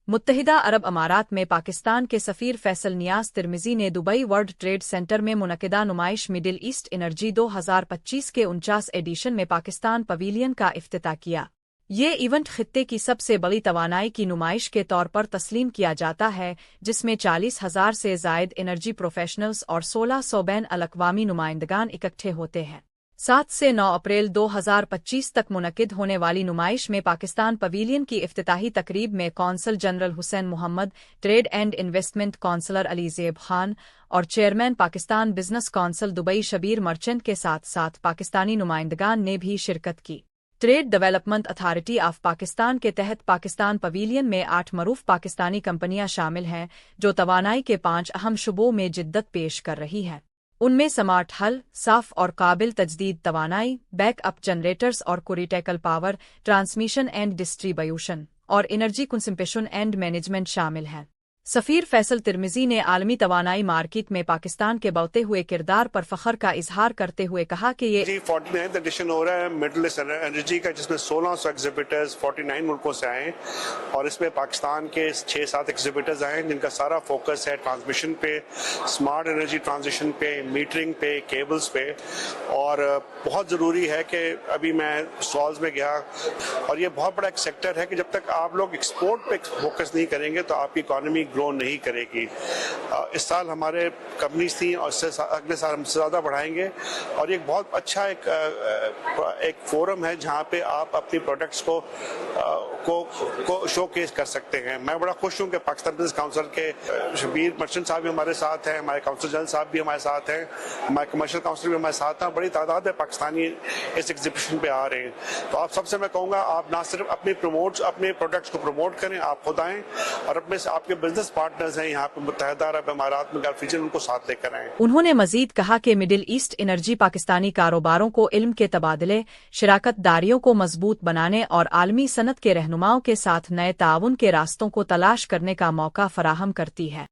متحدہ عرب امارات میں پاکستان کے سفیر فیصل نیاز ترمزی نے دبئی ورلڈ ٹریڈ سینٹر میں منعقدہ نمائش مڈل ایسٹ انرجی 2025 کے 49 ایڈیشن میں پاکستان پویلین کا افتتاح کیا۔ یہ ایونٹ خطے کی سب سے بڑی توانائی کی نمائش کے طور پر تسلیم کیا جاتا ہے، جس میں 40,000 سے زائد انرجی پروفیشنلز اور 1600 بین الاقوامی نمائندگان اکٹھے ہوتے ہیں۔ 7 سے 9 اپریل 2025 تک منعقد ہونے والی نمائش میں پاکستان پویلین کی افتتاحی تقریب میں consul general Hussain Muhammad, trade and investment counsellor Ali Zeb Khan اور chairman Pakistan business council Dubai Shabbir Merchant کے ساتھ ساتھ پاکستانی نمائندگان نے بھی شرکت کی۔ Trade development authority of Pakistan کے تحت پاکستان پویلین میں 8 معروف پاکستانی کمپنیاں شامل ہیں جو توانائی کے 5 اہم شعبوں میں جدت پیش کر رہی ہیں۔ ان میں سمارٹ حل، صاف اور قابل تجدید توانائی، بیک اپ جنریٹرز اور critical power, transmission and distribution, اور انرجی کنزمپشن اینڈ مینجمنٹ شامل ہیں۔ سفیر فیصل ترمزی نے عالمی توانائی مارکیٹ میں پاکستان کے بڑھتے ہوئے کردار پر فخر کا اظہار کرتے ہوئے کہا کہ یہ 49 ایڈیشن ہو رہا ہے مڈل ایسٹ انرجی کا، جس میں 1600 ایگزیبٹرز 49 ملکوں سے آئے ہیں، اور اس میں پاکستان کے 6-7 ایگزیبٹرز آئے ہیں جن کا سارا فوکس ہے ٹرانسمیشن پہ، اسمارٹ انرجی ٹرانزیشن پہ، میٹرنگ پہ، کیبلز پہ۔ اور بہت ضروری ہے کہ ابھی میں سٹالز میں گیا، اور یہ بہت بڑا ایک سیکٹر ہے کہ جب تک آپ لوگ ایکسپورٹ پہ فوکس نہیں کریں گے تو آپ کی اکانومی گرو نہیں کرے گی۔ اس سال ہمارے کمپنیز تھیں اور اگلے سال ہم سے زیادہ بڑھائیں گے، اور یہ بہت اچھا ایک فورم ہے جہاں پہ آپ اپنی پروڈکٹس کو شو کیس کر سکتے ہیں۔ میں بڑا خوش ہوں کہ پاکستان بزنس کونسل کے شبیر مرچنٹ صاحب بھی ہمارے ساتھ ہیں، ہمارے کونسل جنرل صاحب بھی ہمارے ساتھ ہیں، ہمارے کمرشل کونسل بھی ہمارے ساتھ ہیں، بڑی تعداد میں پاکستانی اس ایگزیبیشن پہ آ رہے ہیں۔ تو آپ سب سے میں کہوں گا، آپ نہ صرف اپنے پروڈکٹس کو پروموٹ کریں، آپ خود آئیں، اور اپنے سے آپ کے بزنس پارٹنرز ہیں یہاں پہ متحدہ عرب امارات میں، گلف ریجن، ان کو ساتھ لے کر آئیں۔ انہوں نے مزید کہا کہ مڈل ایسٹ انرجی پاکستانی کاروباروں کو علم کے تبادلے، شراکت داریوں کو مضبوط بنانے اور عالمی صنعت کے رہنماؤں کے ساتھ نئے تعاون کے راستوں کو تلاش کرنے کا موقع فراہم کرتی ہے۔